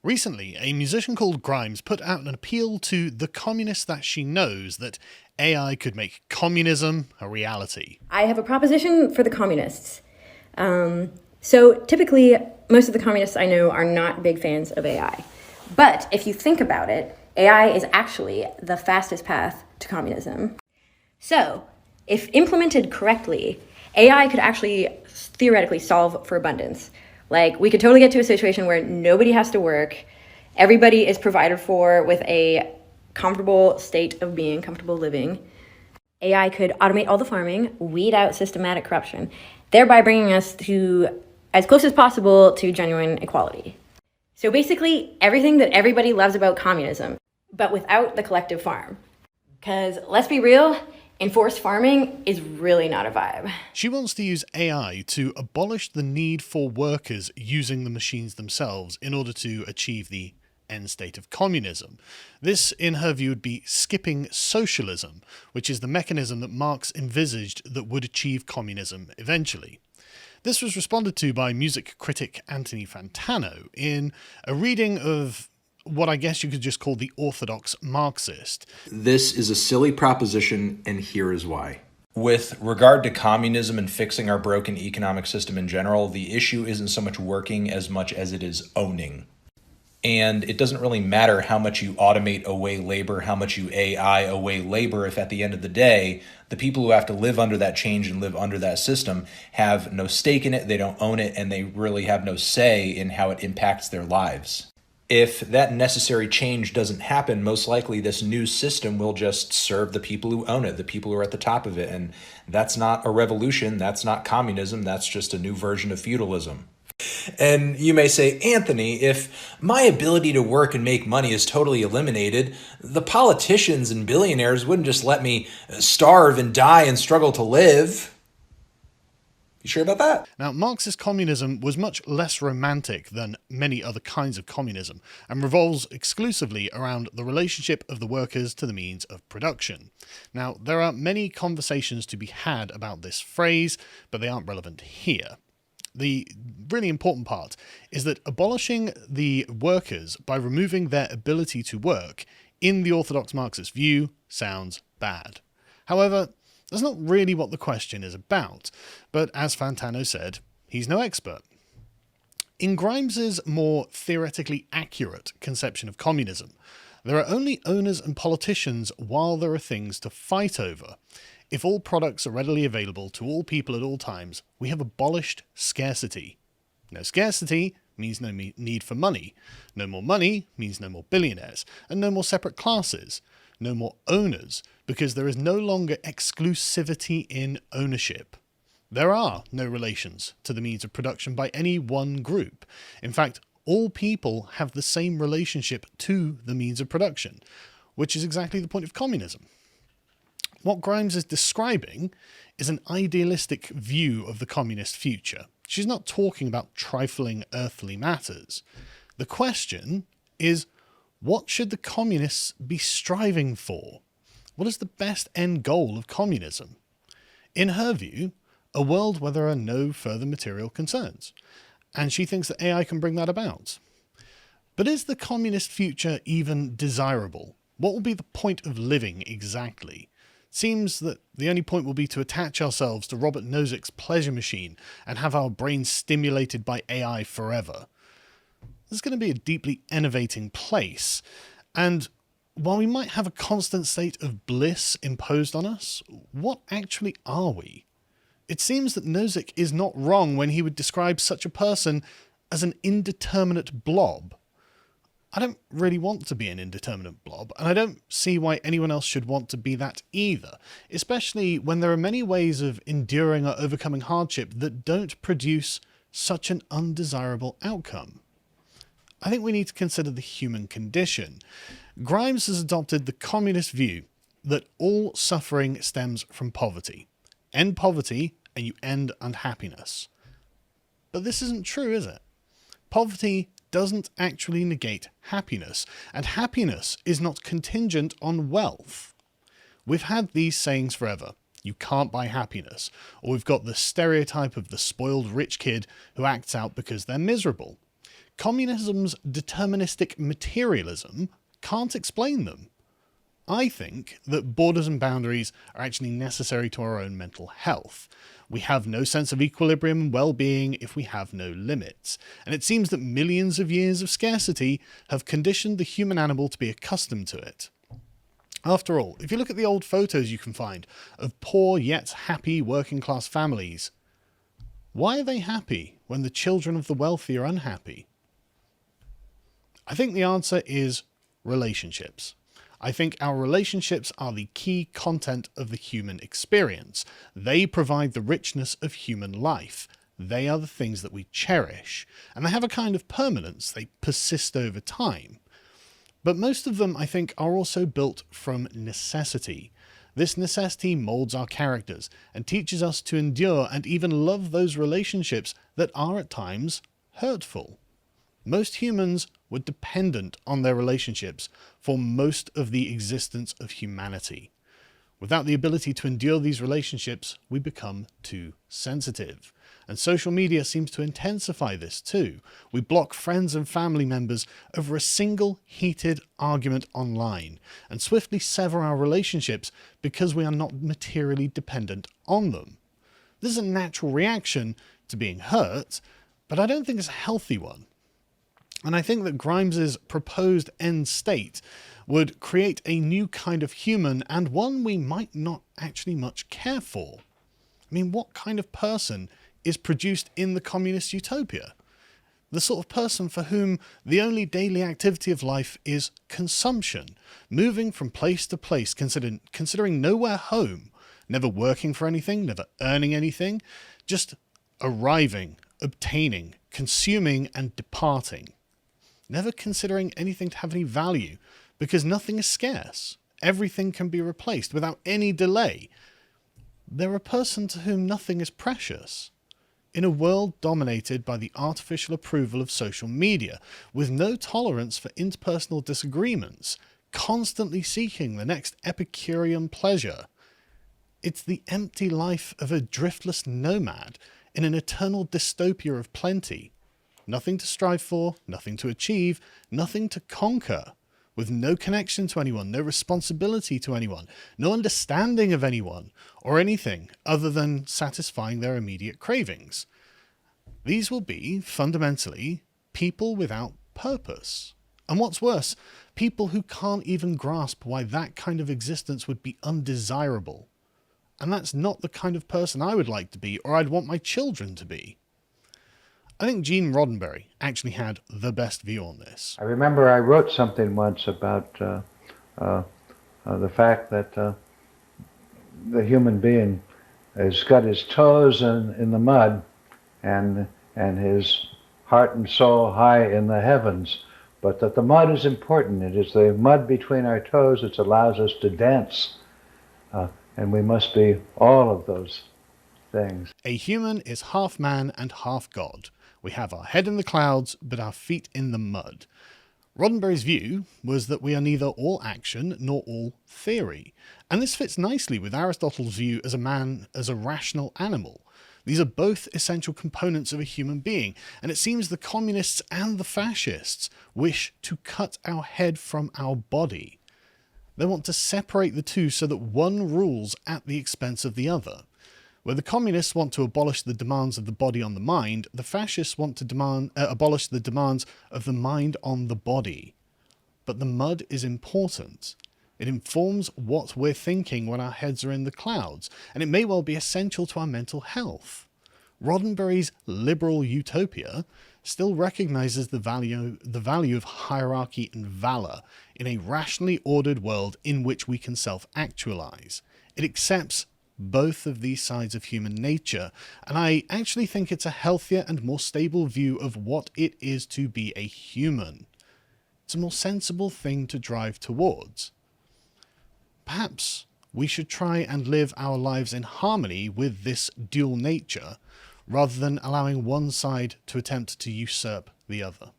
Recently, a musician called Grimes put out an appeal to the communists that she knows that AI could make communism a reality. I have a proposition for the communists. So typically, most of the communists I know are not big fans of AI. But if you think about it, AI is actually the fastest path to communism. So, if implemented correctly, AI could actually theoretically solve for abundance. Like, we could totally get to a situation where nobody has to work, everybody is provided for with a comfortable state of being, comfortable living. AI could automate all the farming, weed out systematic corruption, thereby bringing us to as close as possible to genuine equality. So basically, everything that everybody loves about communism, but without the collective farm. Because let's be real, enforced farming is really not a vibe. She wants to use AI to abolish the need for workers using the machines themselves in order to achieve the end state of communism. This, in her view, would be skipping socialism, which is the mechanism that Marx envisaged that would achieve communism eventually. This was responded to by music critic Anthony Fantano in a reading of what I guess you could just call the orthodox Marxist. This is a silly proposition, and here is why. With regard to communism and fixing our broken economic system in general, the issue isn't so much working as much as it is owning. And it doesn't really matter how much you automate away labor, how much you AI away labor, if at the end of the day, the people who have to live under that change and live under that system have no stake in it, they don't own it, and they really have no say in how it impacts their lives. If that necessary change doesn't happen, most likely this new system will just serve the people who own it, the people who are at the top of it. And that's not a revolution, that's not communism, that's just a new version of feudalism. And you may say, Anthony, if my ability to work and make money is totally eliminated, the politicians and billionaires wouldn't just let me starve and die and struggle to live. You sure about that? Now, Marxist communism was much less romantic than many other kinds of communism and revolves exclusively around the relationship of the workers to the means of production. Now, there are many conversations to be had about this phrase, but they aren't relevant here. The really important part is that abolishing the workers by removing their ability to work, in the orthodox Marxist view, sounds bad. However, that's not really what the question is about, but as Fantano said, he's no expert. In Grimes's more theoretically accurate conception of communism, there are only owners and politicians while there are things to fight over. If all products are readily available to all people at all times, we have abolished scarcity. No scarcity means no need for money. No more money means no more billionaires, and no more separate classes. No more owners, because there is no longer exclusivity in ownership. There are no relations to the means of production by any one group. In fact, all people have the same relationship to the means of production, which is exactly the point of communism. What Grimes is describing is an idealistic view of the communist future. She's not talking about trifling earthly matters. The question is, what should the communists be striving for? What is the best end goal of communism? In her view, a world where there are no further material concerns. And she thinks that AI can bring that about. But is the communist future even desirable? What will be the point of living exactly? Seems that the only point will be to attach ourselves to Robert Nozick's pleasure machine and have our brains stimulated by AI forever. This is going to be a deeply enervating place, and while we might have a constant state of bliss imposed on us, what actually are we? It seems that Nozick is not wrong when he would describe such a person as an indeterminate blob. I don't really want to be an indeterminate blob, and I don't see why anyone else should want to be that either, especially when there are many ways of enduring or overcoming hardship that don't produce such an undesirable outcome. I think we need to consider the human condition. Grimes has adopted the communist view that all suffering stems from poverty. End poverty and you end unhappiness. But this isn't true, is it? Poverty doesn't actually negate happiness, and happiness is not contingent on wealth. We've had these sayings forever. You can't buy happiness. Or we've got the stereotype of the spoiled rich kid who acts out because they're miserable. Communism's deterministic materialism can't explain them. I think that borders and boundaries are actually necessary to our own mental health. We have no sense of equilibrium and well-being if we have no limits, and it seems that millions of years of scarcity have conditioned the human animal to be accustomed to it. After all, if you look at the old photos you can find of poor yet happy working-class families, why are they happy when the children of the wealthy are unhappy? I think the answer is relationships. I think our relationships are the key content of the human experience. They provide the richness of human life. They are the things that we cherish, and they have a kind of permanence. They persist over time. But most of them, I think, are also built from necessity. This necessity molds our characters and teaches us to endure and even love those relationships that are at times hurtful. Most humans were dependent on their relationships for most of the existence of humanity. Without the ability to endure these relationships, we become too sensitive. And social media seems to intensify this too. We block friends and family members over a single heated argument online and swiftly sever our relationships because we are not materially dependent on them. This is a natural reaction to being hurt, but I don't think it's a healthy one. And I think that Grimes's proposed end state would create a new kind of human, and one we might not actually much care for. I mean, what kind of person is produced in the communist utopia? The sort of person for whom the only daily activity of life is consumption, moving from place to place, considering nowhere home, never working for anything, never earning anything, just arriving, obtaining, consuming, and departing. Never considering anything to have any value, because nothing is scarce. Everything can be replaced without any delay. They're a person to whom nothing is precious. In a world dominated by the artificial approval of social media, with no tolerance for interpersonal disagreements, constantly seeking the next Epicurean pleasure, it's the empty life of a driftless nomad in an eternal dystopia of plenty. Nothing to strive for, nothing to achieve, nothing to conquer, with no connection to anyone, no responsibility to anyone, no understanding of anyone, or anything other than satisfying their immediate cravings. These will be, fundamentally, people without purpose. And what's worse, people who can't even grasp why that kind of existence would be undesirable. And that's not the kind of person I would like to be, or I'd want my children to be. I think Gene Roddenberry actually had the best view on this. I remember I wrote something once about the fact that the human being has got his toes in the mud and his heart and soul high in the heavens, but that the mud is important. It is the mud between our toes that allows us to dance, and we must be all of those things. A human is half man and half God. We have our head in the clouds, but our feet in the mud. Roddenberry's view was that we are neither all action nor all theory, and this fits nicely with Aristotle's view as a man as a rational animal. These are both essential components of a human being, and it seems the communists and the fascists wish to cut our head from our body. They want to separate the two so that one rules at the expense of the other. Where the communists want to abolish the demands of the body on the mind, the fascists want to abolish the demands of the mind on the body. But the mud is important. It informs what we're thinking when our heads are in the clouds, and it may well be essential to our mental health. Roddenberry's liberal utopia still recognizes the value of hierarchy and valor in a rationally ordered world in which we can self-actualize. It accepts both of these sides of human nature, and I actually think it's a healthier and more stable view of what it is to be a human. It's a more sensible thing to drive towards. Perhaps we should try and live our lives in harmony with this dual nature, rather than allowing one side to attempt to usurp the other.